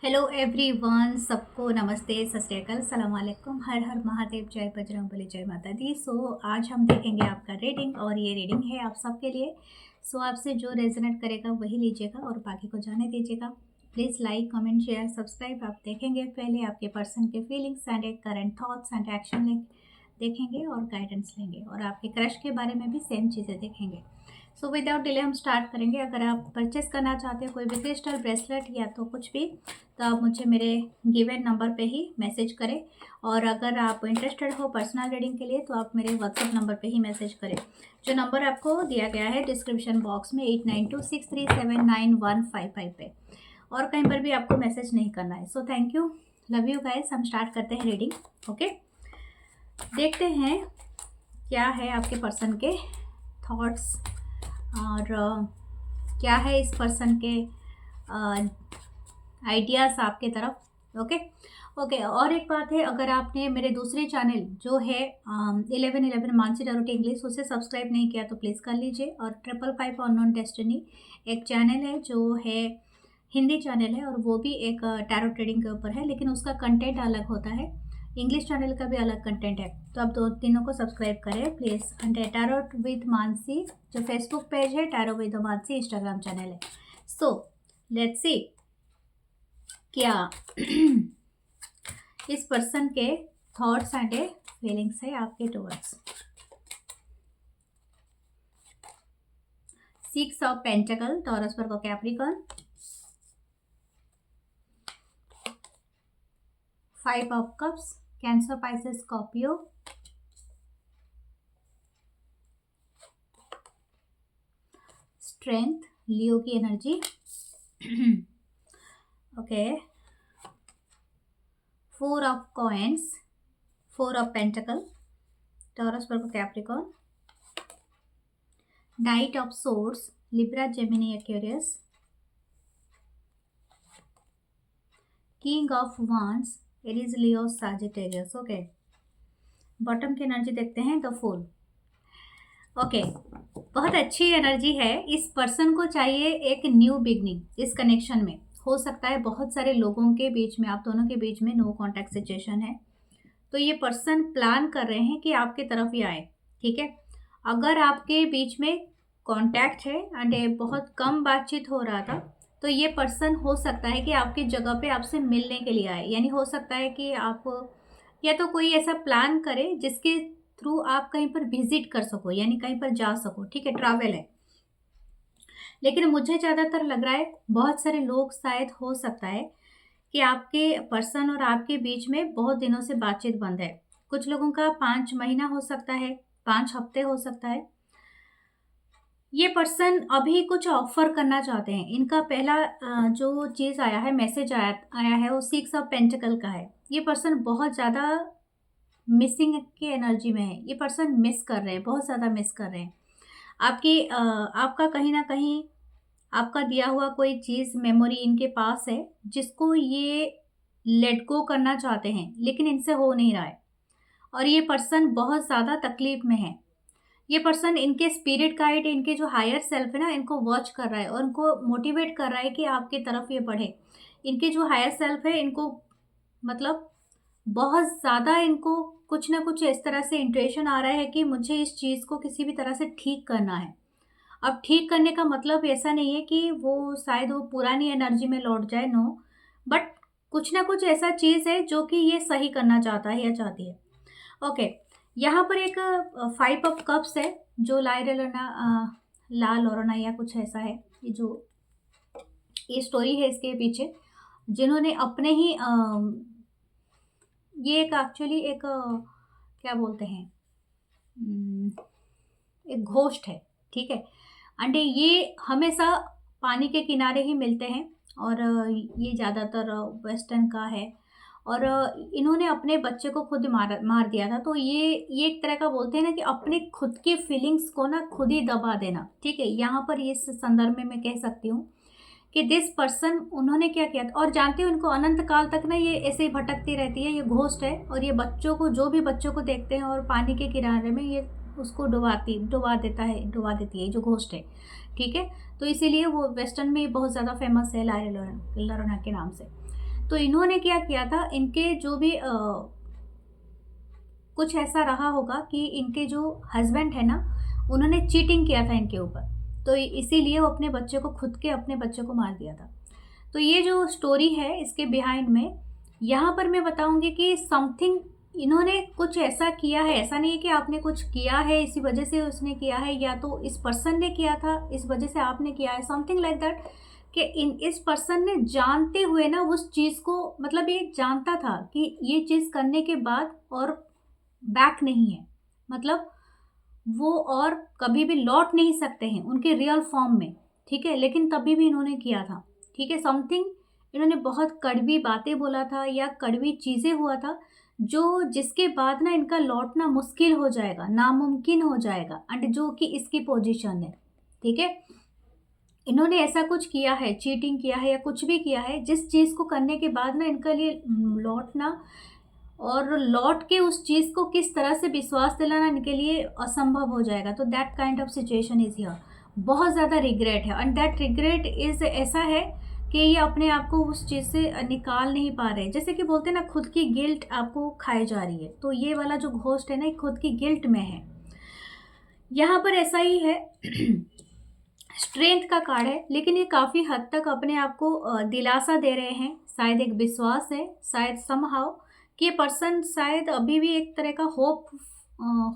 Hello everyone, सबको नमस्ते, सत श्री अकाल, सलाम वालेकुम, हर हर महादेव, जय बजरंगबली, जय माता दी। आज हम देखेंगे आपका रीडिंग और ये रीडिंग है आप सबके लिए। आपसे जो रेजोनेट करेगा वही लीजिएगा और बाकी को जाने दीजिएगा। Please like, comment, share, subscribe. आप देखेंगे पहले आपके पर्सन के feelings and current thoughts and action देखेंगे और गाइडेंस लेंगे, और आपके क्रश के बारे में भी सेम चीज़ें देखेंगे। विदाउट डिले हम स्टार्ट करेंगे। अगर आप परचेस करना चाहते हो कोई भी क्रिस्टल ब्रेसलेट या तो कुछ भी, तो आप मुझे मेरे गिवन नंबर पे ही मैसेज करें। और अगर आप इंटरेस्टेड हो पर्सनल रीडिंग के लिए तो आप मेरे व्हाट्सएप नंबर पे ही मैसेज करें, जो नंबर आपको दिया गया है डिस्क्रिप्शन बॉक्स में, 8926379155 पे। और कहीं पर भी आपको मैसेज नहीं करना है। Thank you, love you guys. हम स्टार्ट करते हैं रीडिंग। ओके, देखते हैं क्या है आपके पर्सन के थॉट्स और क्या है इस पर्सन के आइडियाज़ आपके तरफ। ओके, और एक बात है, अगर आपने मेरे दूसरे चैनल जो है 1111 मानसी टैरोट इंग्लिश, उसे सब्सक्राइब नहीं किया तो प्लीज़ कर लीजिए। और 555 अननोन डेस्टिनी एक चैनल है जो है हिंदी चैनल है, और वो भी एक टैरोट ट्रेडिंग के ऊपर है, लेकिन उसका कंटेंट अलग होता है। इंग्लिश चैनल का भी अलग कंटेंट है, तो आप तीनों को सब्सक्राइब करें please. And tarot with Mansi जो फेसबुक पेज है, tarot with Mansi Instagram channel है। लेट्स सी क्या इस पर्सन के थॉट्स एंड फीलिंग्स है आपके towards. 6 of pentacle, Taurus Virgo Capricorn, 5 of cups, Cancer, Pisces, Scorpio, strength, Leo की energy. Okay, 4 of coins, 4 of pentacle, Taurus Virgo Capricorn, knight of swords, Libra, Gemini, Aquarius, king of wands, Aries, Leo, Sagittarius. Okay, bottom की energy देखते हैं, the fool. Okay, बहुत अच्छी energy है। इस person को चाहिए एक न्यू बिगनिंग इस कनेक्शन में। हो सकता है बहुत सारे लोगों के बीच में, आप दोनों के बीच में नो कॉन्टैक्ट सिचुएशन है, तो ये पर्सन प्लान कर रहे हैं कि आपके तरफ ही आए। ठीक है, अगर आपके बीच में कॉन्टैक्ट है एंड बहुत कम बातचीत हो रहा था, तो ये पर्सन हो सकता है कि आपकी जगह पे आपसे मिलने के लिए आए। यानी हो सकता है कि आप या तो कोई ऐसा प्लान करे जिसके थ्रू आप कहीं पर विजिट कर सको, यानी कहीं पर जा सको। ठीक है, ट्रैवल है। लेकिन मुझे ज़्यादातर लग रहा है बहुत सारे लोग, शायद हो सकता है कि आपके पर्सन और आपके बीच में बहुत दिनों से बातचीत बंद है। कुछ लोगों का 5 महीना हो सकता है, 5 हफ्ते हो सकता है। ये पर्सन अभी कुछ ऑफर करना चाहते हैं। इनका पहला जो चीज़ आया है, मैसेज आया है, वो 6 ऑफ पेंटिकल का है। ये पर्सन बहुत ज़्यादा मिसिंग की एनर्जी में है। ये पर्सन मिस कर रहे हैं, बहुत ज़्यादा मिस कर रहे हैं। आपका कहीं ना कहीं आपका दिया हुआ कोई चीज़, मेमोरी इनके पास है, जिसको ये लेट गो करना चाहते हैं, लेकिन इनसे हो नहीं रहा है। और ये पर्सन बहुत ज़्यादा तकलीफ में है। ये पर्सन, इनके स्पिरिट गाइड, इनके जो हायर सेल्फ है ना, इनको वॉच कर रहा है और इनको मोटिवेट कर रहा है कि आपकी तरफ ये बढ़े। इनके जो हायर सेल्फ है, इनको मतलब बहुत ज़्यादा इनको कुछ ना कुछ इस तरह से इंट्यूशन आ रहा है कि मुझे इस चीज़ को किसी भी तरह से ठीक करना है। अब ठीक करने का मतलब ऐसा नहीं है कि वो शायद वो पुरानी एनर्जी में लौट जाए, नो, बट कुछ ना कुछ ऐसा चीज़ है जो कि ये सही करना चाहता है या चाहती है। ओके, यहाँ पर एक 5 ऑफ कप्स है, जो ला लोराना या कुछ ऐसा है। ये स्टोरी है इसके पीछे, जिन्होंने अपने ही ये एक एक्चुअली एक क्या बोलते हैं, एक घोस्ट है। ठीक है, एंड ये हमेशा पानी के किनारे ही मिलते हैं, और ये ज़्यादातर वेस्टर्न का है। और इन्होंने अपने बच्चे को खुद मार दिया था। तो ये एक तरह का बोलते हैं ना कि अपने खुद की फीलिंग्स को ना खुद ही दबा देना। ठीक है, यहाँ पर इस संदर्भ में मैं कह सकती हूँ कि दिस पर्सन, उन्होंने क्या किया था, और जानते हो इनको अनंत काल तक ना ये ऐसे ही भटकती रहती है। ये घोस्ट है, और ये बच्चों को, जो भी बच्चों को देखते हैं और पानी के किनारे में, ये उसको डुबा देती है, जो घोस्ट है। ठीक है, तो इसीलिए वो वेस्टर्न में बहुत ज़्यादा फेमस है, लारे लोरना के नाम से। तो इन्होंने क्या किया था, इनके जो भी कुछ ऐसा रहा होगा कि इनके जो हस्बैंड है ना, उन्होंने चीटिंग किया था इनके ऊपर, तो इसीलिए वो अपने बच्चे को, खुद के अपने बच्चे को मार दिया था। तो ये जो स्टोरी है इसके बिहाइंड में, यहाँ पर मैं बताऊंगी कि समथिंग इन्होंने कुछ ऐसा किया है। ऐसा नहीं है कि आपने कुछ किया है इसी वजह से उसने किया है, या तो इस पर्सन ने किया था इस वजह से आपने किया है, समथिंग लाइक दैट, कि इस पर्सन ने जानते हुए ना उस चीज़ को, मतलब ये जानता था कि ये चीज़ करने के बाद और बैक नहीं है, मतलब वो और कभी भी लौट नहीं सकते हैं उनके रियल फॉर्म में, ठीक है, लेकिन तभी भी इन्होंने किया था, ठीक है। समथिंग इन्होंने बहुत कड़वी बातें बोला था या कड़वी चीज़ें हुआ था, जो जिसके बाद ना इनका लौटना मुश्किल हो जाएगा, नामुमकिन हो जाएगा, एंड जो कि इसकी पोजीशन है, ठीक है। इन्होंने ऐसा कुछ किया है, चीटिंग किया है या कुछ भी किया है, जिस चीज़ को करने के बाद ना इनके लिए लौटना और लौट के उस चीज़ को किस तरह से विश्वास दिलाना इनके लिए असंभव हो जाएगा। तो that kind of situation is here. बहुत ज़्यादा रिग्रेट है, एंड दैट रिग्रेट इज़ ऐसा है कि ये अपने आप को उस चीज़ से निकाल नहीं पा रहे। जैसे कि बोलते हैं ना, खुद की गिल्ट आपको खाई जा रही है, तो ये वाला जो घोस्ट है ना, ये खुद की गिल्ट में है। यहाँ पर ऐसा ही है स्ट्रेंथ का कार्ड है, लेकिन ये काफ़ी हद तक अपने आप को दिलासा दे रहे हैं, शायद एक विश्वास है, शायद समहाउ कि ये पर्सन शायद अभी भी एक तरह का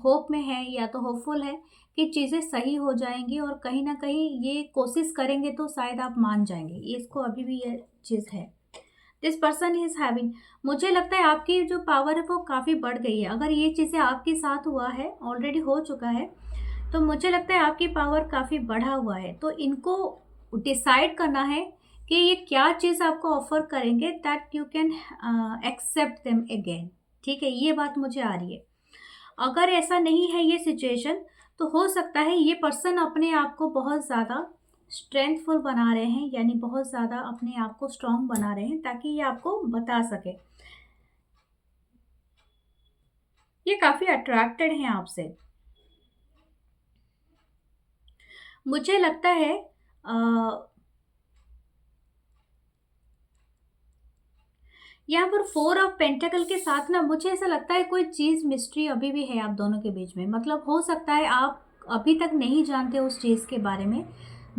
होप में है, या तो होपफुल है कि चीज़ें सही हो जाएंगी, और कहीं ना कहीं ये कोशिश करेंगे तो शायद आप मान जाएंगे, ये इसको अभी भी ये चीज़ है। दिस पर्सन इज हैविंग, मुझे लगता है आपकी जो पावर है वो काफ़ी बढ़ गई है। अगर ये चीज़ें आपके साथ हुआ है, ऑलरेडी हो चुका है, तो मुझे लगता है आपकी पावर काफ़ी बढ़ा हुआ है। तो इनको डिसाइड करना है कि ये क्या चीज़ आपको ऑफर करेंगे, that you can accept them again, ठीक है, ये बात मुझे आ रही है। अगर ऐसा नहीं है ये सिचुएशन, तो हो सकता है ये पर्सन अपने आप को बहुत ज़्यादा स्ट्रेंथफुल बना रहे हैं, यानी बहुत ज़्यादा अपने आप को स्ट्रांग बना रहे हैं, ताकि ये आपको बता सके। ये काफ़ी अट्रैक्टेड हैं आपसे, मुझे लगता है। यहाँ पर 4 ऑफ पेंटिकल के साथ ना, मुझे ऐसा लगता है कोई चीज़ मिस्ट्री अभी भी है आप दोनों के बीच में। मतलब हो सकता है आप अभी तक नहीं जानते उस चीज़ के बारे में,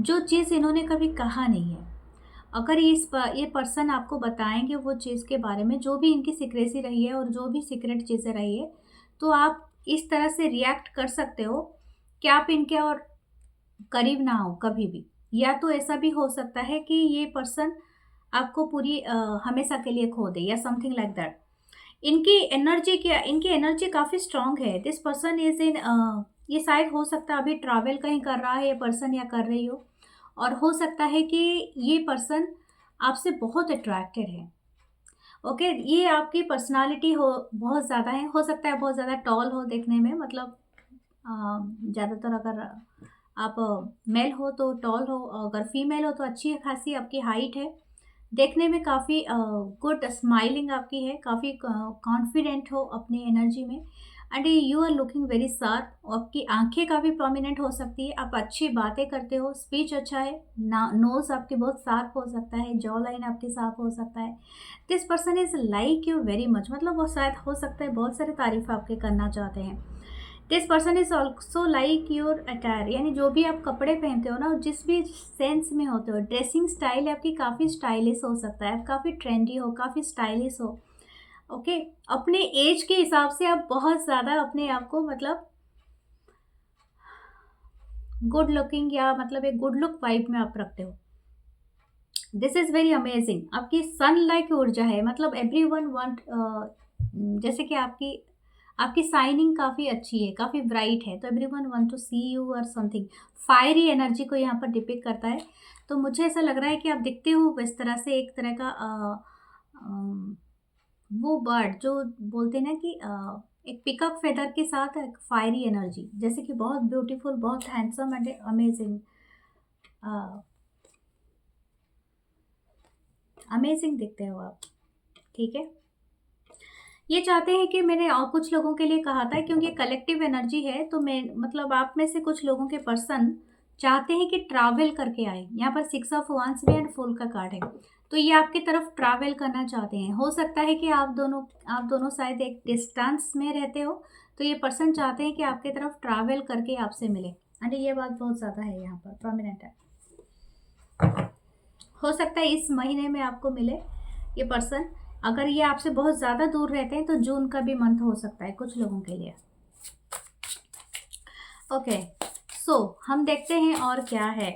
जो चीज़ इन्होंने कभी कहा नहीं है। अगर ये पर्सन आपको बताएंगे वो चीज़ के बारे में, जो भी इनकी सीक्रेसी रही है और जो भी सीक्रेट चीज़ें रही है, तो आप इस तरह से रिएक्ट कर सकते हो कि आप इनके और करीब ना हो कभी भी। या तो ऐसा भी हो सकता है कि ये पर्सन आपको पूरी हमेशा के लिए खो दे, या समथिंग लाइक दैट। इनकी एनर्जी काफ़ी स्ट्रांग है। दिस पर्सन इज इन, ये शायद हो सकता है अभी ट्रैवल कहीं कर रहा है ये पर्सन, या कर रही हो, और हो सकता है कि ये पर्सन आपसे बहुत अट्रैक्टेड है। ओके, ये आपकी पर्सनालिटी हो बहुत ज़्यादा है, हो सकता है बहुत ज़्यादा टॉल हो देखने में, मतलब ज़्यादातर अगर आप मेल हो तो टॉल हो, अगर फीमेल हो तो अच्छी खासी आपकी हाइट है, देखने में काफ़ी गुड स्माइलिंग आपकी है, काफ़ी कॉन्फिडेंट हो अपनी एनर्जी में, and you are looking very sharp. आपकी आंखें काफ़ी प्रोमिनेंट हो सकती है, आप अच्छी बातें करते हो, स्पीच अच्छा है, ना नोज़ आपकी बहुत शार्प हो सकता है, जॉ लाइन आपकी शार्प हो सकता है। This person is like you very much, मतलब वो शायद हो सकता है बहुत सारी तारीफ आपके करना चाहते हैं। This person is also like your attire, यानी जो भी आप कपड़े पहनते हो ना, जिस भी सेंस में होते हो, ड्रेसिंग स्टाइल आपकी काफ़ी स्टाइलिश हो सकता है, आप काफ़ी ट्रेंडी हो, काफ़ी स्टाइलिश हो। ओके, अपने एज के हिसाब से आप बहुत ज़्यादा अपने आप को, मतलब गुड लुकिंग, या मतलब एक गुड लुक वाइब में आप रखते हो। दिस इज़ वेरी अमेजिंग, आपकी सन लाइक ऊर्जा है, मतलब एवरी वन वॉन्ट, जैसे कि आपकी आपकी साइनिंग काफ़ी अच्छी है, काफ़ी ब्राइट है, तो everyone want to see you और समथिंग, फायरी एनर्जी को यहाँ पर डिपिक्ट करता है। तो मुझे ऐसा लग रहा है कि आप दिखते हो इस तरह से, एक तरह का वो बर्ड जो बोलते हैं ना कि एक पिकअप फेदर के साथ एक फायरी एनर्जी, जैसे कि बहुत ब्यूटीफुल, बहुत हैंडसम एंड अमेजिंग, अमेजिंग दिखते हो आप, ठीक है। ये चाहते हैं कि मैंने और कुछ लोगों के लिए कहा था, क्योंकि कलेक्टिव एनर्जी है, तो मैं, मतलब आप में से कुछ लोगों के पर्सन चाहते हैं कि ट्रैवल करके आए। यहाँ पर 6 ऑफ वांस भी एंड फूल का कार्ड है, तो ये आपकी तरफ ट्रैवल करना चाहते हैं। हो सकता है कि आप दोनों शायद एक डिस्टेंस में रहते हो, तो ये पर्सन चाहते हैं कि आपकी तरफ ट्रैवल करके आपसे मिले। एंड ये बात बहुत ज़्यादा है, यहाँ पर प्रोमिनेंट है। हो सकता है इस महीने में आपको मिले ये पर्सन। अगर ये आपसे बहुत ज़्यादा दूर रहते हैं तो जून का भी मंथ हो सकता है कुछ लोगों के लिए। ओके, सो हम देखते हैं और क्या है,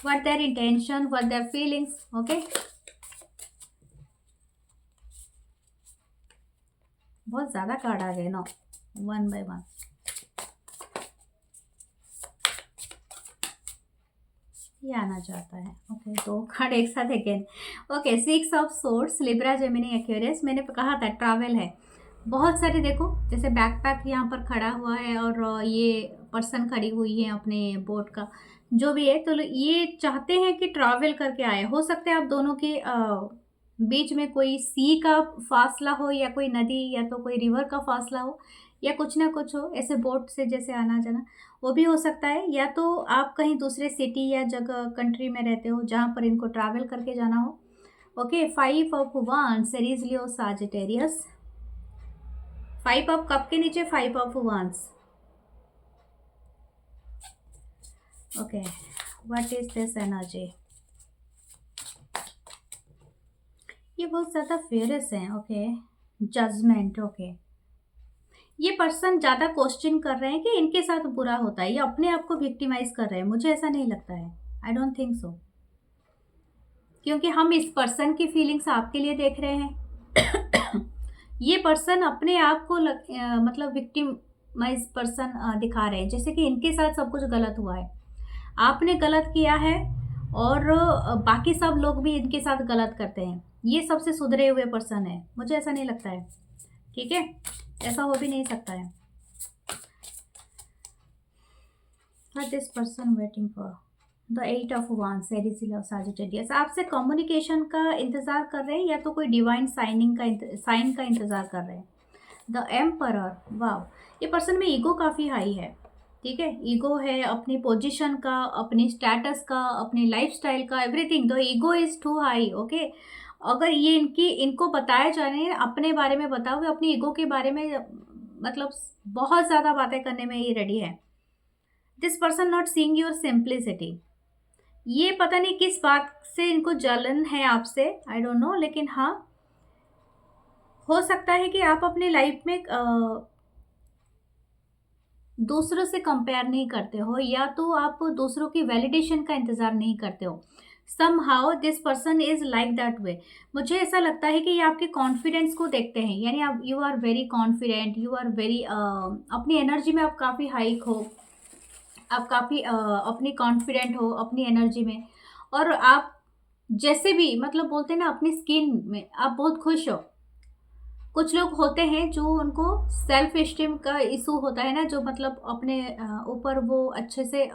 what there intention, what their feelings. Okay, बहुत ज़्यादा कार्ड आ गए ना, वन बाय वन। ये आना चाहता है। ओके, दो कार्ड एक साथ again. Okay, 6 of swords, Libra, Gemini, Aquarius. मैंने कहा था ट्रैवल है बहुत सारे। देखो जैसे बैकपैक यहाँ पर खड़ा हुआ है और ये पर्सन खड़ी हुई है अपने बोट का जो भी है, तो ये चाहते हैं कि ट्रैवल करके आए। हो सकता है आप दोनों के बीच में कोई सी का फासला हो, या कोई नदी, या तो कोई रिवर का फासला हो, या कुछ ना कुछ हो, ऐसे बोट से जैसे आना जाना, वो भी हो सकता है। या तो आप कहीं दूसरे सिटी या जगह कंट्री में रहते हो जहाँ पर इनको ट्रैवल करके जाना हो। Okay, 5 of wands, Aries, Leo, Sagittarius. 5 of cup के नीचे 5 of wands. Okay, what is this energy? ये बहुत ज़्यादा फेयरस है। Okay, judgement. ओके, ये पर्सन ज़्यादा क्वेश्चन कर रहे हैं कि इनके साथ बुरा होता है, ये अपने आप को विक्टिमाइज कर रहे हैं। मुझे ऐसा नहीं लगता है, आई डोंट थिंक सो, क्योंकि हम इस पर्सन की फीलिंग्स आपके लिए देख रहे हैं। ये पर्सन अपने आप को मतलब विक्टिमाइज पर्सन दिखा रहे हैं, जैसे कि इनके साथ सब कुछ गलत हुआ है, आपने गलत किया है, और बाकी सब लोग भी इनके साथ गलत करते हैं। ये सबसे सुधरे हुए पर्सन है, मुझे ऐसा नहीं लगता है। ठीक है, ऐसा हो भी नहीं सकता है। What this person waiting for? The 8 of Wands, Aries, Leo, Sagittarius। आपसे कम्युनिकेशन का इंतजार कर रहे हैं, या तो कोई डिवाइन साइन का इंतजार कर रहे हैं। द एम्परर, वाह, ये पर्सन में ईगो काफ़ी हाई है। ठीक है, ईगो है अपनी पोजीशन का, अपनी स्टेटस का, अपनी लाइफस्टाइल का, everything. The ego is too high. Okay, अगर ये इनको बताया जा रहे हैं अपने बारे में, बताओ अपनी ईगो के बारे में, मतलब बहुत ज़्यादा बातें करने में ये रेडी है। This person not seeing your simplicity. ये पता नहीं किस बात से इनको जलन है आपसे, आई डोंट नो, लेकिन हाँ, हो सकता है कि आप अपने लाइफ में दूसरों से कंपेयर नहीं करते हो, या तो आप दूसरों की वैलिडेशन का इंतज़ार नहीं करते हो। Somehow this person is like that way. मुझे ऐसा लगता है कि ये आपके कॉन्फिडेंस को देखते हैं, यानी आप you are very confident, you are very अपनी एनर्जी में आप काफ़ी हाइक हो, आप काफ़ी अपनी कॉन्फिडेंट हो अपनी एनर्जी में, और आप जैसे भी मतलब बोलते हैं ना, अपनी स्किन में आप बहुत खुश हो। कुछ लोग होते हैं जो उनको सेल्फ एस्टीम का इशू होता है ना, जो मतलब अपने ऊपर वो अच्छे से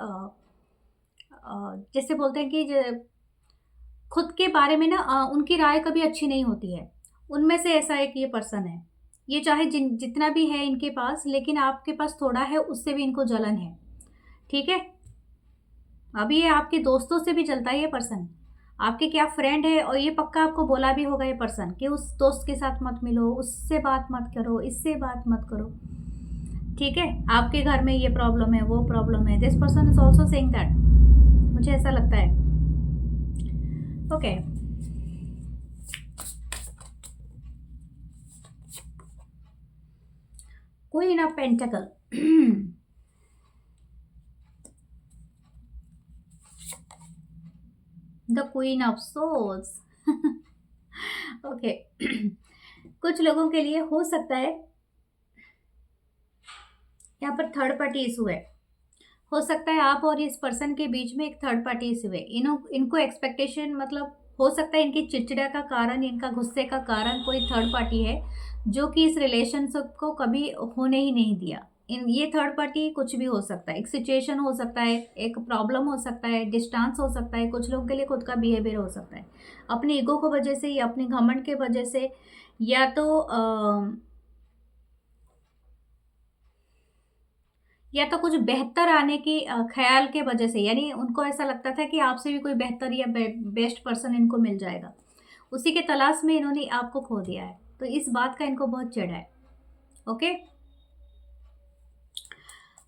जैसे बोलते हैं कि खुद के बारे में ना उनकी राय कभी अच्छी नहीं होती है। उनमें से ऐसा एक ये पर्सन है। ये चाहे जितना भी है इनके पास, लेकिन आपके पास थोड़ा है, उससे भी इनको जलन है। ठीक है, अभी ये आपके दोस्तों से भी जलता है ये पर्सन। आपके क्या फ्रेंड है, और ये पक्का आपको बोला भी होगा ये पर्सन कि उस दोस्त के साथ मत मिलो, उससे बात मत करो, इससे बात मत करो। ठीक है, आपके घर में ये प्रॉब्लम है, वो प्रॉब्लम है। This person is also saying that, मुझे ऐसा लगता है। Okay, queen of pentacles, the queen of souls. Okay, कुछ लोगों के लिए हो सकता है यहाँ पर थर्ड पार्टी इशू है। हो सकता है आप और इस पर्सन के बीच में एक थर्ड पार्टी इशू है। इनको एक्सपेक्टेशन, मतलब हो सकता है इनकी चिड़चिड़ा का कारण, इनका गुस्से का कारण कोई थर्ड पार्टी है, जो कि इस रिलेशनशिप को कभी होने ही नहीं दिया। ये थर्ड पार्टी कुछ भी हो सकता है, एक सिचुएशन हो सकता है, एक प्रॉब्लम हो सकता है, डिस्टेंस हो सकता है, कुछ लोगों के लिए खुद का बिहेवियर हो सकता है, अपनी ईगो की वजह से या अपने घमंड के वजह से, या तो या तो कुछ बेहतर आने की ख्याल के वजह से, यानी उनको ऐसा लगता था कि आपसे भी कोई बेहतर या बेस्ट पर्सन इनको मिल जाएगा, उसी के तलाश में इन्होंने आपको खो दिया है, तो इस बात का इनको बहुत चिढ़ है। ओके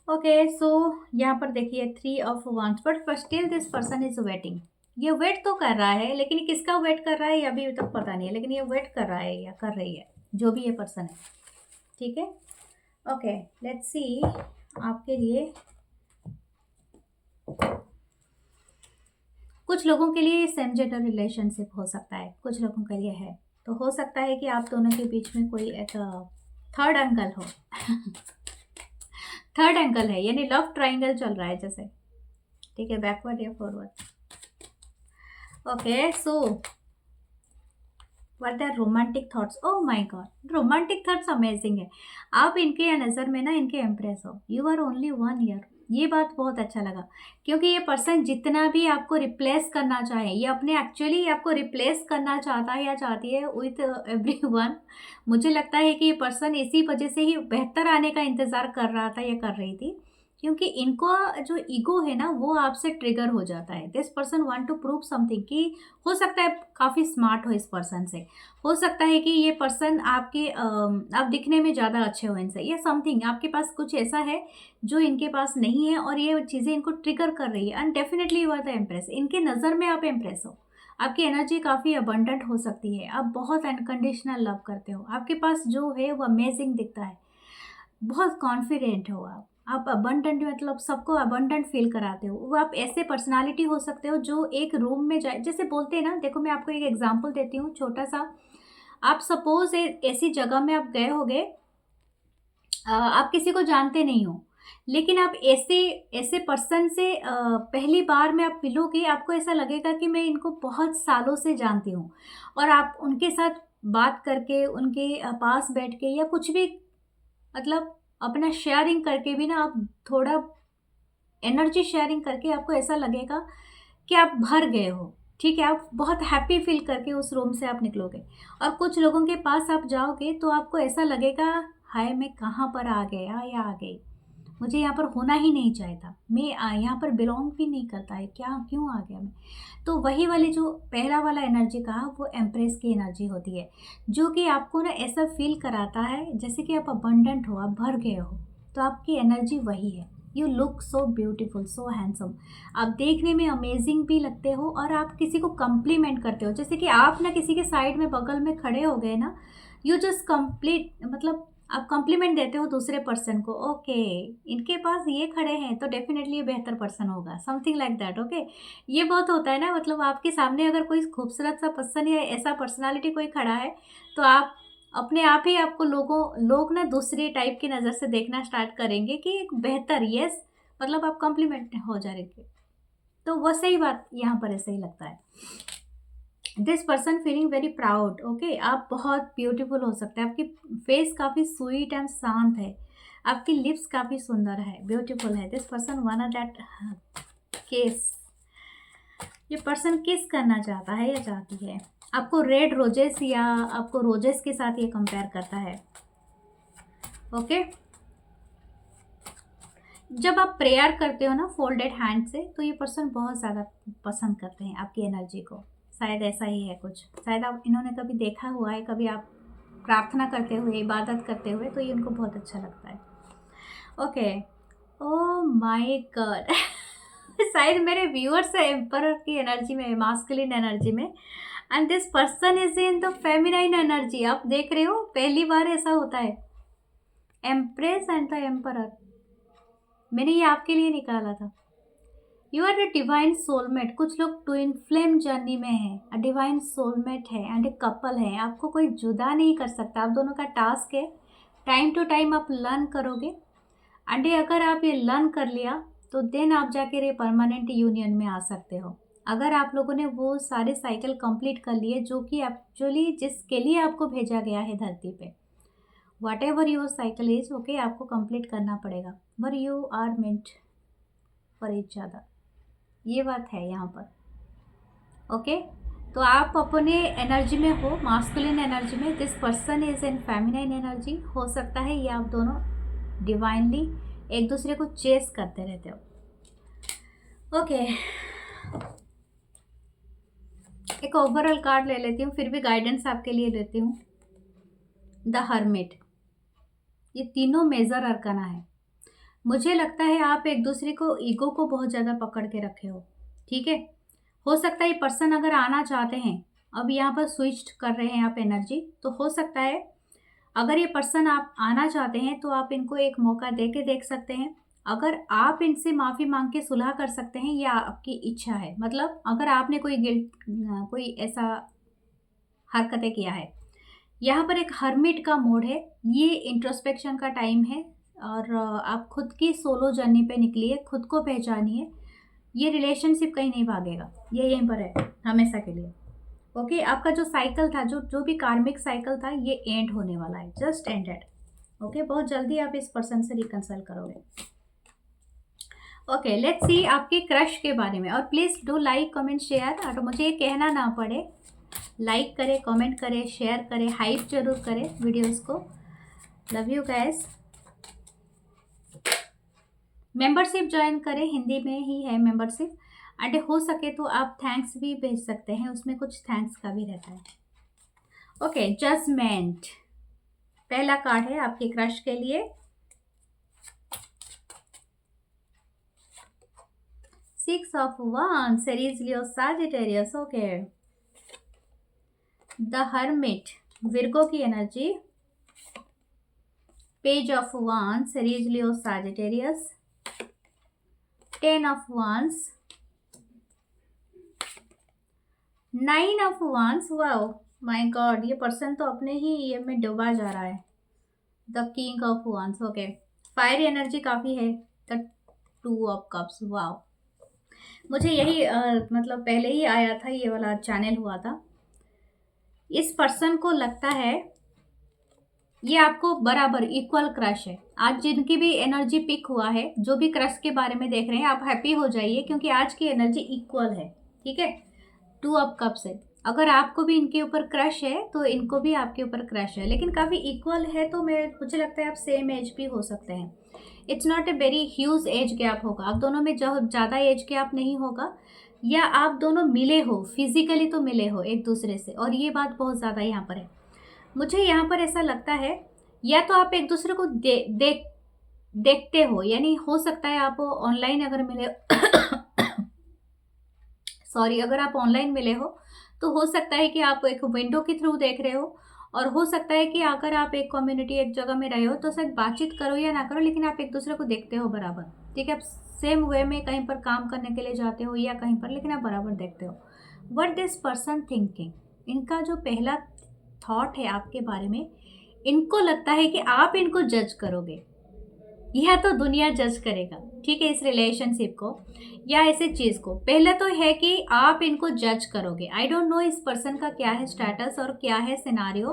ओके, सो यहाँ पर देखिए 3 of Wands, but still this person is waiting. ये वेट तो कर रहा है, लेकिन ये किसका वेट कर रहा है ये अभी तक पता नहीं है, लेकिन ये वेट कर रहा है या कर रही है, जो भी ये पर्सन है। ठीक है, ओके, लेट्स सी आपके लिए। कुछ लोगों के लिए सेम जेंडर रिलेशनशिप हो सकता है, कुछ लोगों के लिए है, तो हो सकता है कि आप दोनों के बीच में कोई एक थर्ड एंगल हो। थर्ड एंगल है, यानी लव ट्राइंगल चल रहा है जैसे। ठीक है, बैकवर्ड या forward. Okay, so what are romantic thoughts. Oh my god, romantic thoughts amazing है। आप इनके नज़र में ना इनके इम्प्रेस हो। यू आर ओनली 1 ईयर, ये बात बहुत अच्छा लगा, क्योंकि ये पर्सन जितना भी आपको रिप्लेस करना चाहे, ये अपने एक्चुअली आपको रिप्लेस करना चाहता है या चाहती है विथ एवरीवन। मुझे लगता है कि ये पर्सन इसी वजह से ही बेहतर आने का इंतज़ार कर रहा था या कर रही थी, क्योंकि इनको जो ईगो है ना वो आपसे ट्रिगर हो जाता है। This person want to prove something, कि हो सकता है काफ़ी स्मार्ट हो इस पर्सन से, हो सकता है कि ये पर्सन आपके आप दिखने में ज़्यादा अच्छे हो इनसे, या समथिंग आपके पास कुछ ऐसा है जो इनके पास नहीं है, और ये चीज़ें इनको ट्रिगर कर रही है। And definitely you are the impress, इनके नज़र में आप इम्प्रेस हो। आपकी एनर्जी काफ़ी अबंडेंट हो सकती है, आप बहुत अनकंडीशनल लव करते हो, आपके पास जो है वो अमेजिंग दिखता है, बहुत कॉन्फिडेंट हो आप अबंडेंट, मतलब सबको अबंडेंट फील कराते हो। वो आप ऐसे पर्सनालिटी हो सकते हो जो एक रूम में जाए, जैसे बोलते हैं ना, देखो मैं आपको एक एग्जांपल देती हूँ छोटा सा। आप सपोज ऐसी जगह में आप गए होगे, आप किसी को जानते नहीं हो, लेकिन आप ऐसे ऐसे पर्सन से पहली बार में आप मिलोगे, आपको ऐसा लगेगा कि मैं इनको बहुत सालों से जानती हूँ, और आप उनके साथ बात करके, उनके पास बैठ के, या कुछ भी मतलब अपना शेयरिंग करके भी ना, आप थोड़ा एनर्जी शेयरिंग करके आपको ऐसा लगेगा कि आप भर गए हो। ठीक है, आप बहुत हैप्पी फील करके उस रूम से आप निकलोगे, और कुछ लोगों के पास आप जाओगे तो आपको ऐसा लगेगा, हाय मैं कहाँ पर आ गया या आ गई, मुझे यहाँ पर होना ही नहीं चाहिए था, मैं यहाँ पर बिलोंग भी नहीं करता है, क्या क्यों आ गया मैं। तो वही वाली जो पहला वाला एनर्जी कहा, वो एम्प्रेस की एनर्जी होती है, जो कि आपको ना ऐसा फील कराता है जैसे कि आप अबंडेंट हो, आप भर गए हो। तो आपकी एनर्जी वही है। You look so beautiful, so handsome, आप देखने में अमेजिंग भी लगते हो, और आप किसी को कम्प्लीमेंट करते हो, जैसे कि आप ना किसी के साइड में बगल में खड़े हो गए ना, यू जस्ट कंप्लीट, मतलब आप कॉम्प्लीमेंट देते हो दूसरे पर्सन को। ओके, इनके पास ये खड़े हैं तो डेफिनेटली ये बेहतर पर्सन होगा, समथिंग लाइक दैट। ओके, ये बहुत होता है ना, मतलब आपके सामने अगर कोई खूबसूरत सा पर्सन या ऐसा पर्सनालिटी कोई खड़ा है, तो आप अपने आप ही आपको लोग ना दूसरे टाइप की नज़र से देखना स्टार्ट करेंगे कि एक बेहतर, यस, मतलब आप कॉम्प्लीमेंट हो जाएंगे। तो वो सही बात यहाँ पर ऐसे ही लगता है। This person feeling very proud. Okay, आप बहुत ब्यूटीफुल हो सकते हैं, आपकी फेस काफ़ी स्वीट एंड शांत है, आपकी लिप्स काफ़ी सुंदर है, ब्यूटीफुल है। दिस पर्सन वाना दैट किस, ये पर्सन किस करना चाहता है या चाहती है आपको, रेड रोजेस या आपको रोजेस के साथ ये कंपेयर करता है। ओके, जब आप प्रेयर करते हो ना फोल्डेड हैंड से, तो ये पर्सन बहुत ज़्यादा पसंद करते हैं आपकी एनर्जी को, शायद ऐसा ही है कुछ, शायद आप इन्होंने कभी देखा हुआ है, कभी आप प्रार्थना करते हुए, इबादत करते हुए, तो ये उनको बहुत अच्छा लगता है। ओके, ओ माय गॉड, शायद मेरे व्यूअर्स है एम्परर की एनर्जी में, मास्कुलिन एनर्जी में, and this person is in the feminine energy. आप देख रहे हो, पहली बार ऐसा होता है, एम्प्रेस एंड द एम्परर, मैंने ये आपके लिए निकाला था। You are the divine soulmate, कुछ लोग ट्विन फ्लेम जर्नी में हैं, डिवाइन सोलमेट है एंड एक कपल है, आपको कोई जुदा नहीं कर सकता, आप दोनों का टास्क है, टाइम टू टाइम आप लर्न करोगे, एंड अगर आप ये लर्न कर लिया तो देन आप जाकर ये परमानेंट यूनियन में आ सकते हो। अगर आप लोगों ने वो सारे साइकिल कंप्लीट कर लिए जो कि एक्चुअली जिसके लिए आपको भेजा गया है धरती पे, whatever your cycle is, okay, आपको कंप्लीट करना पड़ेगा, but you are meant for each other, ये बात है यहाँ पर। ओके, तो आप अपने एनर्जी में हो, मास्कुलिन एनर्जी में, this person is in feminine energy, हो सकता है ये आप दोनों डिवाइनली एक दूसरे को चेस करते रहते हो। ओके, एक ओवरऑल कार्ड ले लेती हूँ, फिर भी गाइडेंस आपके लिए लेती हूँ। द हर्मिट, ये तीनों मेजर अरकाना है। मुझे लगता है आप एक दूसरे को ईगो को बहुत ज़्यादा पकड़ के रखे हो, ठीक है। हो सकता है ये पर्सन अगर आना चाहते हैं, अब यहाँ पर स्विच कर रहे हैं आप एनर्जी, तो हो सकता है अगर ये पर्सन आप आना चाहते हैं तो आप इनको एक मौका दे के देख सकते हैं। अगर आप इनसे माफ़ी मांग के सुलह कर सकते हैं, यह आपकी इच्छा है। मतलब अगर आपने कोई ऐसा हरकतें किया है, यहाँ पर एक हर्मिट का मोड है, ये इंट्रोस्पेक्शन का टाइम है और आप खुद की सोलो जर्नी पे निकलिए, खुद को पहचानिए। ये रिलेशनशिप कहीं नहीं भागेगा, ये यहीं पर है हमेशा के लिए। ओके, आपका जो साइकिल था, जो भी कार्मिक साइकिल था, ये एंड होने वाला है, जस्ट एंडेड। ओके, बहुत जल्दी आप इस पर्सन से रिकंसल करोगे। ओके, लेट्स सी आपके क्रश के बारे में। और please do like comment share, और मुझे ये कहना ना पड़े, लाइक करें, कमेंट करें, शेयर करें, हाइप जरूर करें वीडियोस को। Love you guys. Membership join करें, हिंदी में ही है मेंबरशिप। एंड हो सके तो आप थैंक्स भी भेज सकते हैं, उसमें कुछ थैंक्स का भी रहता है। ओके, जजमेंट पहला कार्ड है आपके क्रश के लिए। Six of wands, Aries, Leo, Sagittarius। Okay, the hermit, Virgo की energy. Page of wands, Aries, Leo, Sagittarius। 10 of wands, 9 of wands। Wow my God, ये पर्सन तो अपने ही ये में डूबा जा रहा है। The king of wands। Okay, fire energy काफ़ी है। The 2 of cups। वाओ, मुझे यही मतलब पहले ही आया था, ये वाला चैनल हुआ था। इस पर्सन को लगता है ये आपको बराबर इक्वल क्रश है। आज जिनकी भी एनर्जी पिक हुआ है, जो भी क्रश के बारे में देख रहे हैं, आप हैप्पी हो जाइए, क्योंकि आज की एनर्जी इक्वल है, ठीक है। 2 ऑफ कप्स है। अगर आपको भी इनके ऊपर क्रश है तो इनको भी आपके ऊपर क्रश है, लेकिन काफ़ी इक्वल है, तो मुझे लगता है आप सेम एज भी हो सकते हैं। It's not a very huge age gap होगा, आप दोनों में ज़्यादा एज गैप नहीं होगा, या आप दोनों मिले हो, फिजिकली तो मिले हो एक दूसरे से, और ये बात बहुत ज़्यादा यहाँ पर है। मुझे यहाँ पर ऐसा लगता है या तो आप एक दूसरे को देखते हो, यानी हो सकता है आप ऑनलाइन अगर मिले सॉरी, अगर आप ऑनलाइन मिले हो तो हो सकता है कि आप एक विंडो के थ्रू देख रहे हो, और हो सकता है कि अगर आप एक कम्युनिटी, एक जगह में रहे हो तो शायद बातचीत करो या ना करो, लेकिन आप एक दूसरे को देखते हो बराबर, ठीक है। आप सेम वे में कहीं पर काम करने के लिए जाते हो या कहीं पर, लेकिन आप बराबर देखते हो। व्हाट दिस पर्सन थिंकिंग, इनका जो पहला थॉट है आपके बारे में, इनको लगता है कि आप इनको जज करोगे, या तो दुनिया जज करेगा, ठीक है, इस रिलेशनशिप को या ऐसे चीज़ को। पहले तो है कि आप इनको जज करोगे। आई डोंट नो इस पर्सन का क्या है स्टेटस और क्या है scenario,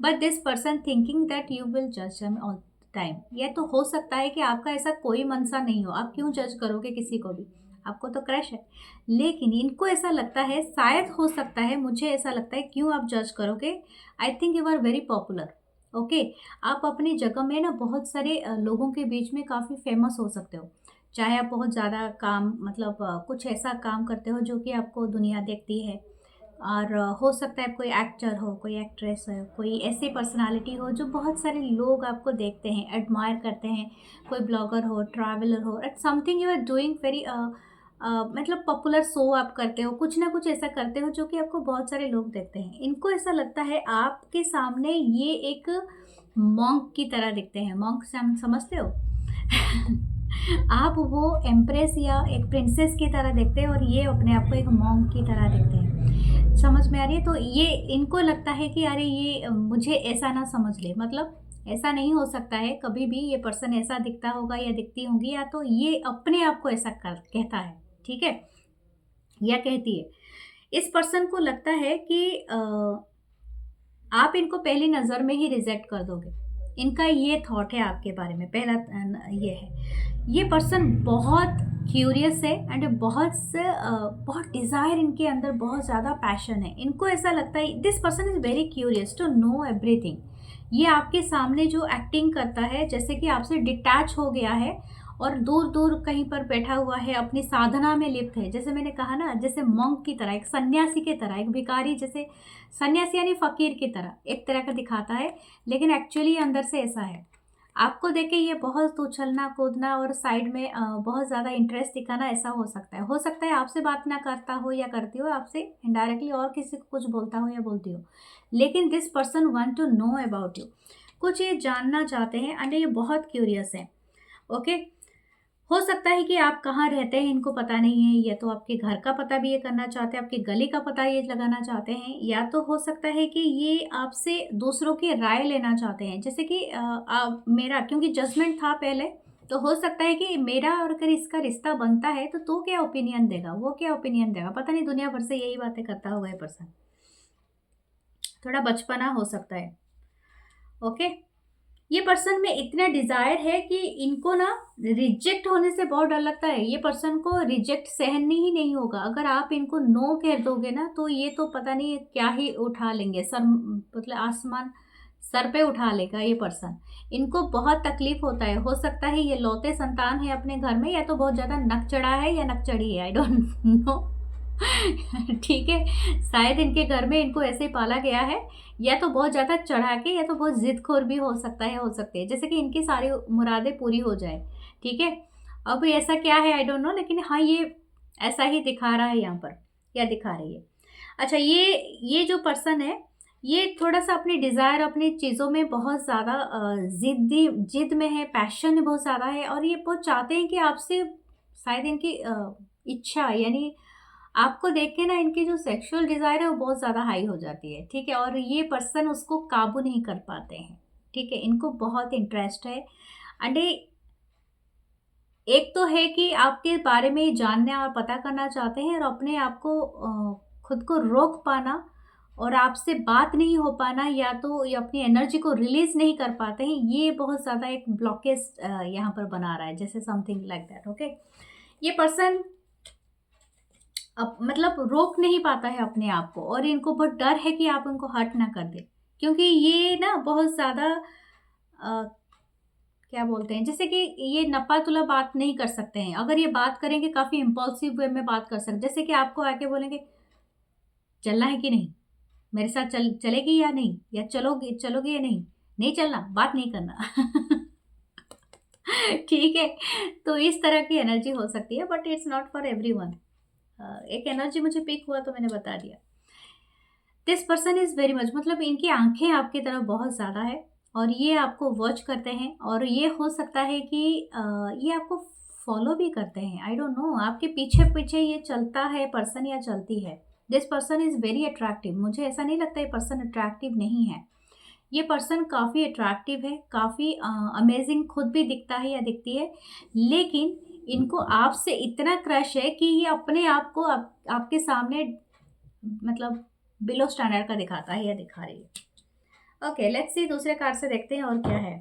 but this person thinking that you will जज हिम ऑल टाइम। यह तो हो सकता है कि आपका ऐसा कोई मनसा नहीं हो, आप क्यों जज करोगे किसी को भी, आपको तो क्रश है, लेकिन इनको ऐसा लगता है, शायद हो सकता है, मुझे ऐसा लगता है, क्यों आप जज करोगे। I think you are very popular. Okay, आप अपनी जगह में ना बहुत सारे लोगों के बीच में काफ़ी फेमस हो सकते हो, चाहे आप बहुत ज़्यादा काम, मतलब कुछ ऐसा काम करते हो जो कि आपको दुनिया देखती है, और हो सकता है कोई एक्टर हो, कोई एक्ट्रेस हो, कोई ऐसी पर्सनालिटी हो जो बहुत सारे लोग आपको देखते हैं, एडमायर करते हैं, कोई ब्लॉगर हो, ट्रैवलर हो, at something you are doing very मतलब पॉपुलर शो आप करते हो, कुछ ना कुछ ऐसा करते हो जो कि आपको बहुत सारे लोग देखते हैं। इनको ऐसा लगता है आपके सामने ये एक मॉन्क की तरह दिखते हैं। मॉन्क समझते हो आप वो एम्प्रेस या एक प्रिंसेस की तरह देखते हैं, और ये अपने आप को एक मॉन्क की तरह दिखते हैं। समझ में आ रही है? तो ये इनको लगता है कि अरे ये मुझे ऐसा ना समझ ले, मतलब ऐसा नहीं हो सकता है कभी भी, ये पर्सन ऐसा दिखता होगा या दिखती होंगी, या तो ये अपने आप को ऐसा कहता है, ठीक है, या कहती है। इस पर्सन को लगता है कि आप इनको पहली नज़र में ही रिजेक्ट कर दोगे। इनका ये थॉट है आपके बारे में, पहला ये है। ये पर्सन बहुत क्यूरियस है एंड बहुत डिज़ायर इनके अंदर, बहुत ज़्यादा पैशन है। इनको ऐसा लगता है this person is very curious to know everything. ये आपके सामने जो एक्टिंग करता है जैसे कि आपसे डिटैच हो गया है, और दूर दूर कहीं पर बैठा हुआ है, अपनी साधना में लिप्त है। जैसे मैंने कहा ना, जैसे मॉन्क की तरह, एक सन्यासी की तरह, एक भिखारी जैसे, सन्यासी यानी फकीर की तरह एक तरह का दिखाता है, लेकिन एक्चुअली अंदर से ऐसा है। आपको देख के ये बहुत उछलना कूदना और साइड में बहुत ज़्यादा इंटरेस्ट दिखाना, ऐसा हो सकता है आपसे बात ना करता हो या करती हो, आपसे इनडायरेक्टली और किसी को कुछ बोलता हो या बोलती हो, लेकिन this person want to know about you, कुछ ये जानना चाहते हैं एंड ये बहुत क्यूरियस है। ओके, हो सकता है कि आप कहाँ रहते हैं इनको पता नहीं है, या तो आपके घर का पता भी ये करना चाहते हैं, आपकी गली का पता ये लगाना चाहते हैं, या तो हो सकता है कि ये आपसे दूसरों की राय लेना चाहते हैं। जैसे कि मेरा क्योंकि जजमेंट था पहले, तो हो सकता है कि मेरा और अगर इसका रिश्ता बनता है तो तू क्या ओपिनियन देगा, वो क्या ओपिनियन देगा, पता नहीं, दुनिया भर से यही बातें करता होगा ये पर्सन। थोड़ा बचपना हो सकता है। ओके, ये पर्सन में इतना डिजायर है कि इनको ना रिजेक्ट होने से बहुत डर लगता है। ये पर्सन को रिजेक्ट सहन ही नहीं होगा। अगर आप इनको नो कह दोगे ना, तो ये तो पता नहीं क्या ही उठा लेंगे, सर मतलब आसमान सर पे उठा लेगा ये पर्सन। इनको बहुत तकलीफ होता है। हो सकता है ये लौते संतान है अपने घर में, या तो बहुत ज्यादा नक चढ़ा है या नक चढ़ी है, आई डोंट नो। ठीक है, शायद इनके घर में इनको ऐसे ही पाला गया है, या तो बहुत ज़्यादा चढ़ा के, या तो बहुत ज़िदखोर भी हो सकता है, हो सकती है, जैसे कि इनकी सारी मुरादें पूरी हो जाए। ठीक है, अब ऐसा क्या है आई डोंट नो, लेकिन हाँ ये ऐसा ही दिखा रहा है यहाँ पर, क्या दिखा रही है। अच्छा, ये जो पर्सन है, ये थोड़ा सा अपनी डिज़ायर, अपनी चीज़ों में बहुत ज़्यादा जिद में है, पैशन बहुत ज़्यादा है, और ये बहुत चाहते हैं कि आपसे, शायद इनकी इच्छा यानी आपको देख के ना इनकी जो सेक्सुअल डिज़ायर है वो बहुत ज़्यादा हाई हो जाती है। ठीक है, और ये पर्सन उसको काबू नहीं कर पाते हैं। ठीक है, इनको बहुत इंटरेस्ट है। अंडे, एक तो है कि आपके बारे में जानना और पता करना चाहते हैं, और अपने आप को खुद को रोक पाना और आपसे बात नहीं हो पाना, या तो ये अपनी एनर्जी को रिलीज नहीं कर पाते हैं, ये बहुत ज़्यादा एक ब्लॉकेज यहाँ पर बना रहा है, जैसे समथिंग लाइक दैट। ओके, ये पर्सन अब मतलब रोक नहीं पाता है अपने आप को, और इनको बहुत डर है कि आप उनको हर्ट ना कर दे, क्योंकि ये ना बहुत ज़्यादा क्या बोलते हैं, जैसे कि ये नपा तुला बात नहीं कर सकते हैं। अगर ये बात करेंगे काफ़ी इम्पल्सिव वे में बात कर सकते, जैसे कि आपको आके बोलेंगे चलना है कि नहीं, मेरे साथ चलेगी या नहीं, या चलोगे या नहीं, नहीं चलना, बात नहीं करना। ठीक है, तो इस तरह की एनर्जी हो सकती है, but it's not for everyone. एक एनर्जी मुझे पिक हुआ तो मैंने बता दिया। This person is very much, मतलब इनकी आंखें आपकी तरफ बहुत ज़्यादा है, और ये आपको वॉच करते हैं, और ये हो सकता है कि ये आपको फॉलो भी करते हैं, आई डोंट नो, आपके पीछे पीछे ये चलता है पर्सन या चलती है। This person is very attractive, मुझे ऐसा नहीं लगता ये पर्सन अट्रैक्टिव नहीं है। ये पर्सन काफ़ी अट्रैक्टिव है, काफ़ी अमेजिंग खुद भी दिखता है या दिखती है, लेकिन इनको आपसे इतना क्रश है कि ये अपने आप को आपके सामने मतलब बिलो स्टैंडर्ड का दिखाता है या दिखा रही है। ओके, लेट्स सी, दूसरे कार्ड से देखते हैं और क्या है।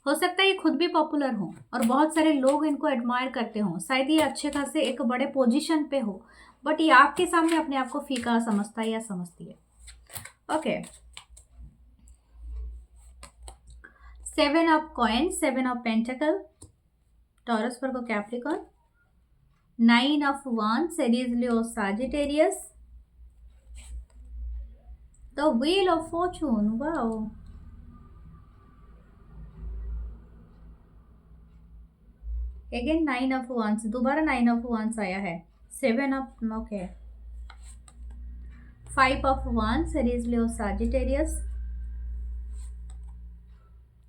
हो सकता है ये खुद भी पॉपुलर हो और बहुत सारे लोग इनको एडमायर करते हों, शायद ये अच्छे खासे एक बड़े पोजीशन पे हो, बट ये आपके सामने अपने आप को फीका समझता है या समझती है। Okay, 7 of coin, 7 of pentacle, Taurus, Virgo, Capricorn, 9 of wands, Aries, Leo, Sagittarius, the wheel of Fortune, wow, again 9 of wands, दोबारा 9 ऑफ वांड्स आया है, 7 of, okay, 5 of wands, Aries, Leo, Sagittarius,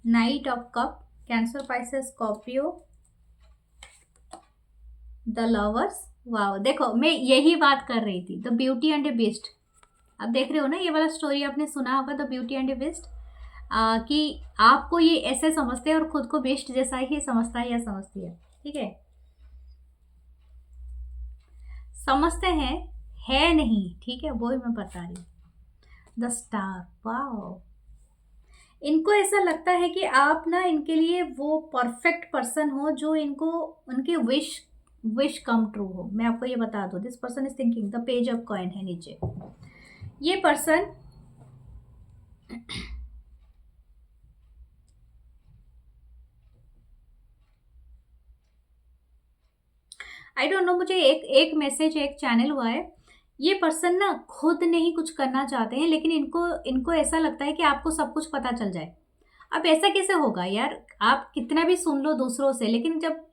night of cup, cancer, Pisces, Scorpio, the lovers, wow, देखो मैं यही बात कर रही थी, the beauty and the beast. अब देख रहे हो ना, ये वाला स्टोरी आपने सुना होगा, the beauty and the beast, कि आपको ये ऐसे समझते हैं और खुद को बेस्ट जैसा ही समझता है या समझती है। ठीक है, समझते हैं, है नहीं, ठीक है, वो ही मैं बता रही हूँ। द स्टार, वाओ, इनको ऐसा लगता है कि आप ना इनके लिए वो परफेक्ट पर्सन हो जो इनको उनके विश कम ट्रू हो। मैं आपको ये बता दूं, this person is thinking, the page of coin है नीचे। ये पर्सन आई डोंट नो, मुझे एक एक मैसेज एक चैनल हुआ है, ये पर्सन ना खुद नहीं कुछ करना चाहते हैं, लेकिन इनको इनको ऐसा लगता है कि आपको सब कुछ पता चल जाए। अब ऐसा कैसे होगा यार? आप कितना भी सुन लो दूसरों से, लेकिन जब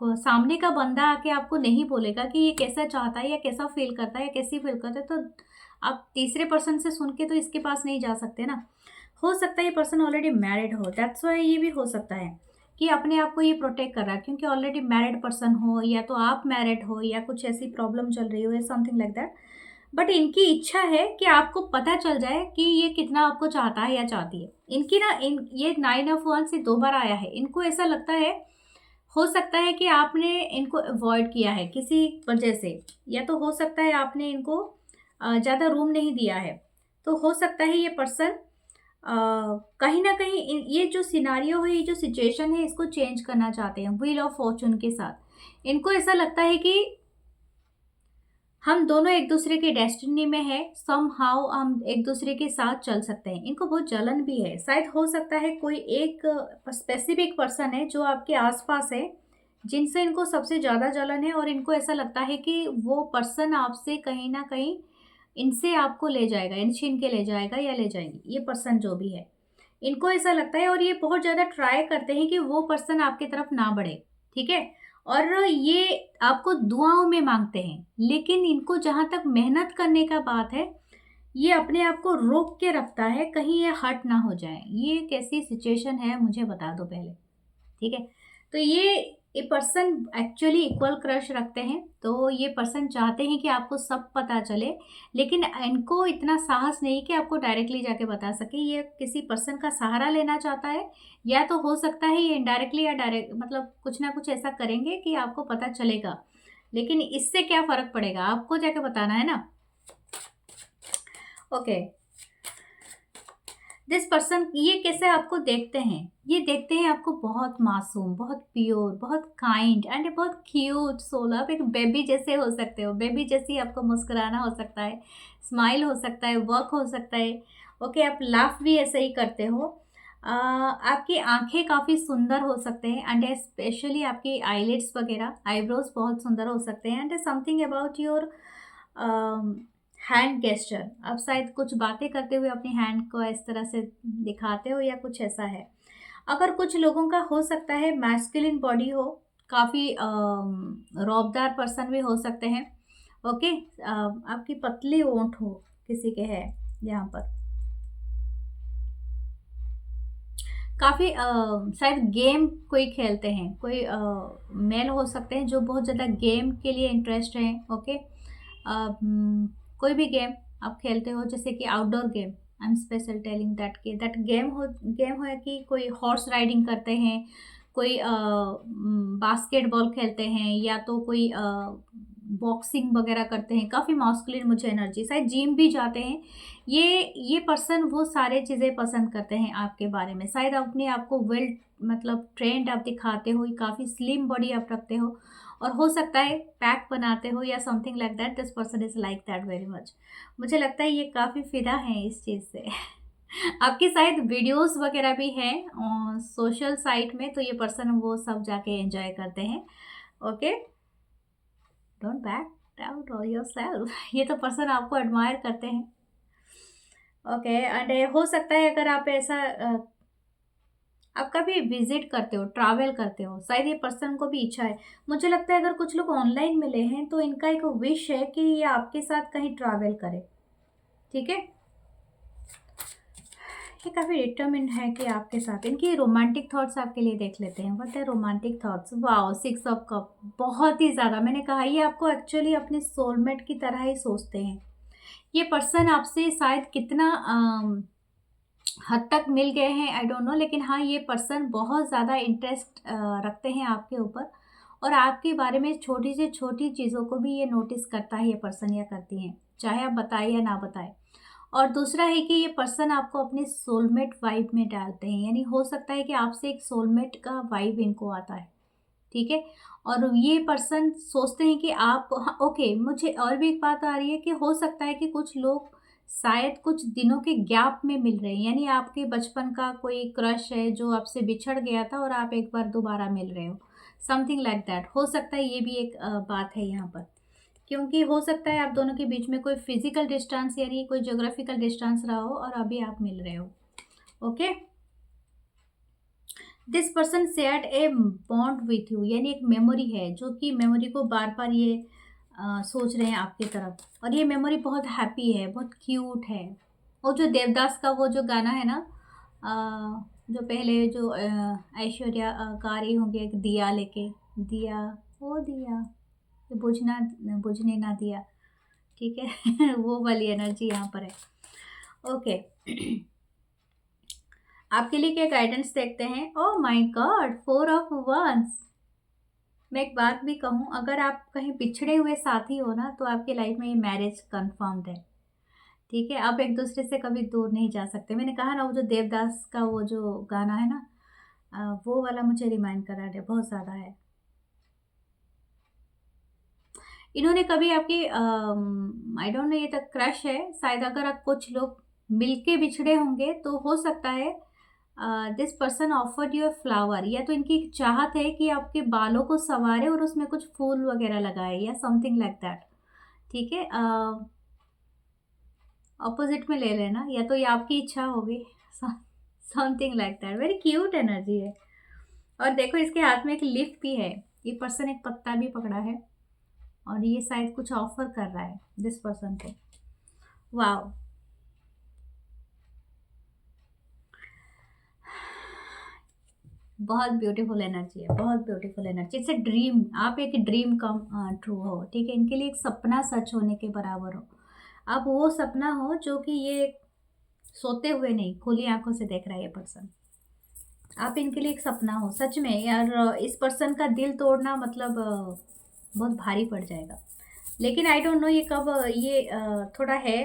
सामने का बंदा आके आपको नहीं बोलेगा कि ये कैसा चाहता है या कैसा फील करता है या कैसी फील करता है, तो आप तीसरे पर्सन से सुन के तो इसके पास नहीं जा सकते ना। हो सकता है ये पर्सन ऑलरेडी मैरिड हो, दैट्स वाई ये भी हो सकता है कि अपने आप को ये प्रोटेक्ट कर रहा है, क्योंकि ऑलरेडी मैरिड पर्सन हो, या तो आप मैरिड हो, या कुछ ऐसी प्रॉब्लम चल रही हो, या समथिंग लाइक दैट। बट इनकी इच्छा है कि आपको पता चल जाए कि ये कितना आपको चाहता है या चाहती है। इनकी ना इन ये 9 ऑफ वन से 2 बार आया है। इनको ऐसा लगता है, हो सकता है कि आपने इनको अवॉइड किया है किसी वजह से, या तो हो सकता है आपने इनको ज़्यादा रूम नहीं दिया है। तो हो सकता है ये पर्सन कहीं न कहीं ये जो सिनेरियो है, ये जो सिचुएशन है, इसको चेंज करना चाहते हैं व्हील ऑफ फॉर्च्यून के साथ। इनको ऐसा लगता है कि हम दोनों एक दूसरे के डेस्टिनी में है, समहाउ हम एक दूसरे के साथ चल सकते हैं। इनको बहुत जलन भी है, शायद हो सकता है कोई एक स्पेसिफिक पर्सन है जो आपके आसपास है, जिनसे इनको सबसे ज़्यादा जलन है, और इनको ऐसा लगता है कि वो पर्सन आपसे कहीं ना कहीं इनसे आपको ले जाएगा, इन छीन के ले जाएगा या ले जाएंगी, ये पर्सन जो भी है। इनको ऐसा लगता है, और ये बहुत ज़्यादा ट्राई करते हैं कि वो पर्सन आपकी तरफ ना बढ़े, ठीक है? और ये आपको दुआओं में माँगते हैं, लेकिन इनको जहाँ तक मेहनत करने का बात है, ये अपने आप को रोक के रखता है, कहीं ये हर्ट ना हो जाए। ये कैसी सिचुएशन है मुझे बता दो पहले, ठीक है? तो ये पर्सन एक्चुअली इक्वल क्रश रखते हैं, तो ये पर्सन चाहते हैं कि आपको सब पता चले, लेकिन इनको इतना साहस नहीं कि आपको डायरेक्टली जाके बता सके। ये किसी पर्सन का सहारा लेना चाहता है, या तो हो सकता है ये इनडायरेक्टली या डायरेक्ट, मतलब कुछ ना कुछ ऐसा करेंगे कि आपको पता चलेगा, लेकिन इससे क्या फ़र्क पड़ेगा, आपको जाके बताना है ना। ओके, दिस पर्सन ये कैसे आपको देखते हैं? ये देखते हैं आपको बहुत मासूम, बहुत प्योर, बहुत काइंड एंड बहुत क्यूट सोल। आप एक बेबी जैसे हो सकते हो, बेबी जैसी आपको मुस्कुराना हो सकता है, स्माइल हो सकता है, वर्क हो सकता है। ओके, आप लाफ भी ऐसे ही करते हो। आपकी आंखें काफ़ी सुंदर हो सकते हैं, एंड स्पेशली आपकी आईलिड्स वगैरह, आईब्रोज बहुत सुंदर हो सकते हैं, and something about your hand gesture. आप शायद कुछ बातें करते हुए अपनी हैंड को इस तरह से दिखाते हो, या कुछ ऐसा है। अगर कुछ लोगों का हो सकता है मैस्कुलिन बॉडी हो, काफ़ी रौबदार पर्सन भी हो सकते हैं। ओके, आपकी पतली ओंठ हो, किसी के है यहाँ पर, काफ़ी शायद गेम कोई खेलते हैं, कोई मेल हो सकते हैं जो बहुत ज़्यादा गेम के लिए इंटरेस्ट हैं। ओके, कोई भी गेम आप खेलते हो, जैसे कि outdoor game, I am special telling that कि दैट गेम है कि कोई हॉर्स राइडिंग करते हैं, कोई बास्केटबॉल खेलते हैं, या तो कोई बॉक्सिंग वगैरह करते हैं, काफ़ी मास्कुलिन मुझे एनर्जी, शायद जिम भी जाते हैं। ये पर्सन वो सारे चीज़ें पसंद करते हैं आपके बारे में। शायद अपने आप को वेल, मतलब ट्रेंड आप दिखाते हो, काफ़ी स्लिम बॉडी आप रखते हो, और हो सकता है पैक बनाते हो या something like that. This person is like that very much. मुझे लगता है ये काफ़ी फ़िदा हैं इस चीज़ से। आपकी शायद वीडियोस वगैरह भी हैं सोशल साइट में, तो ये पर्सन वो सब जाके एंजॉय करते हैं। Okay, don't back down on yourself. ये तो पर्सन आपको एडमायर करते हैं। ओके, एंड हो सकता है अगर आप ऐसा आप कभी विजिट करते हो, ट्रैवल करते हो, शायद ये पर्सन को भी इच्छा है। मुझे लगता है अगर कुछ लोग ऑनलाइन मिले हैं, तो इनका एक विश है कि ये आपके साथ कहीं ट्रैवल करे, ठीक है? ये काफ़ी डिटरमिन्ड है कि आपके साथ, इनकी रोमांटिक थॉट्स आपके लिए देख लेते हैं। व्हाट है romantic thoughts? Wow, 6 of cup, बहुत ही ज़्यादा। मैंने कहा ये आपको एक्चुअली अपने सोलमेट की तरह ही सोचते हैं। ये पर्सन आपसे शायद कितना हद तक मिल गए हैं, आई डोंट नो, लेकिन हाँ, ये पर्सन बहुत ज़्यादा इंटरेस्ट रखते हैं आपके ऊपर, और आपके बारे में छोटी से छोटी चीज़ों को भी ये नोटिस करता है ये पर्सन, या करती हैं, चाहे आप बताएं या ना बताएं। और दूसरा है कि ये पर्सन आपको अपने सोलमेट वाइब में डालते हैं, यानी हो सकता है कि आपसे एक सोलमेट का वाइब इनको आता है, ठीक है? और ये पर्सन सोचते हैं कि आप, हाँ, ओके, मुझे और भी एक बात आ रही है कि हो सकता है कि कुछ लोग शायद कुछ दिनों के गैप में मिल रहे हैं, यानी आपके बचपन का कोई क्रश है जो आपसे बिछड़ गया था, और आप एक बार दोबारा मिल रहे हो। Something like that. हो सकता है ये भी एक बात है यहाँ पर, क्योंकि हो सकता है आप दोनों के बीच में कोई फिजिकल डिस्टेंस यानी कोई ज्योग्राफिकल डिस्टेंस रहा हो और अभी आप मिल रहे हो। Okay, this person shared a bond with you, यानी एक मेमोरी है जो कि मेमोरी को बार बार ये सोच रहे हैं आपकी तरफ, और ये मेमोरी बहुत हैप्पी है, बहुत क्यूट है। और जो देवदास का वो जो गाना है ना, जो पहले जो ऐश्वर्या गा रही होंगे, एक दिया लेके, दिया ओ दिया ये बुझना बुझने ना दिया, ठीक है वो वाली एनर्जी यहाँ पर है। ओके आपके लिए क्या गाइडेंस देखते हैं। Oh my god, 4 of wands. मैं एक बात भी कहूँ, अगर आप कहीं बिछड़े हुए साथी हो ना, तो आपकी लाइफ में ये मैरिज कंफर्म्ड है, ठीक है। आप एक दूसरे से कभी दूर नहीं जा सकते। मैंने कहा ना, वो जो देवदास का वो जो गाना है ना, वो वाला मुझे रिमाइंड करा रहा है, बहुत ज़्यादा है। इन्होंने कभी आपकी आई डोंट नो, ये तो क्रश है शायद। अगर आप कुछ लोग मिलके बिछड़े होंगे तो हो सकता है this person offered you a flower, या तो इनकी एक चाहत है कि आपके बालों को संवारे और उसमें कुछ फूल वगैरह लगाए या समथिंग लाइक दैट, ठीक है। ऑपोजिट में ले लेना, या तो ये आपकी इच्छा होगी, something like that. Very cute energy है। और देखो इसके हाथ में एक लीफ भी है, ये पर्सन एक पत्ता भी पकड़ा है और ये शायद कुछ ऑफर कर रहा है दिस पर्सन को। वाओ, बहुत ब्यूटीफुल एनर्जी है, बहुत beautiful energy. It's a dream, आप एक ड्रीम कम ट्रू हो, ठीक है। इनके लिए एक सपना सच होने के बराबर हो। आप वो सपना हो जो कि ये सोते हुए नहीं, खुली आंखों से देख रहा है ये पर्सन। आप इनके लिए एक सपना हो सच में यार। इस पर्सन का दिल तोड़ना मतलब बहुत भारी पड़ जाएगा। लेकिन आई डोंट नो ये कब ये थोड़ा है,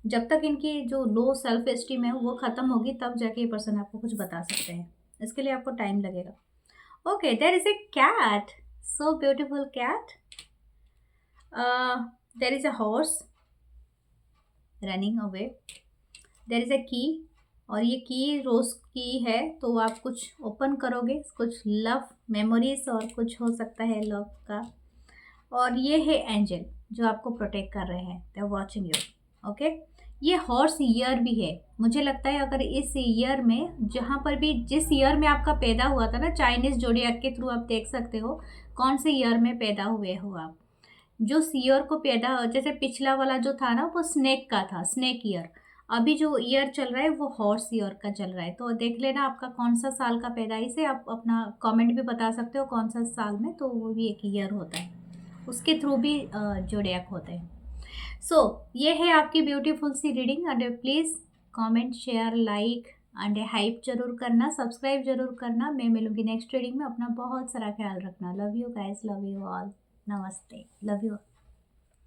जब तक इनकी जो लो सेल्फ एस्टीम है वो ख़त्म होगी, तब जाके ये पर्सन आपको कुछ बता सकते हैं। इसके लिए आपको टाइम लगेगा। Okay, there is a cat, so beautiful cat. There is a horse running away, there is a key, और ये की रोज़ की है, तो आप कुछ ओपन करोगे, कुछ लव मेमोरीज और कुछ हो सकता है लव का। और ये है एंजल जो आपको प्रोटेक्ट कर रहे हैं, they are watching you. Okay, ये हॉर्स ईयर भी है। मुझे लगता है अगर इस ईयर में, जहाँ पर भी जिस ईयर में आपका पैदा हुआ था ना, चाइनीज जोडियाक के थ्रू आप देख सकते हो कौन से ईयर में पैदा हुए हो आप। जो ईयर को पैदा, जैसे पिछला वाला जो था ना वो स्नेक का था, स्नेक ईयर। अभी जो ईयर चल रहा है वो हॉर्स ईयर का चल रहा है। तो देख लेना आपका कौन सा साल का पैदाइश है, आप अपना कमेंट भी बता सकते हो कौन सा साल में, तो वो भी एक ईयर होता है, उसके थ्रू भी जोडियाक होते हैं। सो ये है आपकी beautiful see reading. And please comment, share, like and hype जरूर करना, सब्सक्राइब जरूर करना। मैं मिलूंगी नेक्स्ट रीडिंग में। अपना बहुत सारा ख्याल रखना। Love you guys, love you all, नमस्ते, लव यू।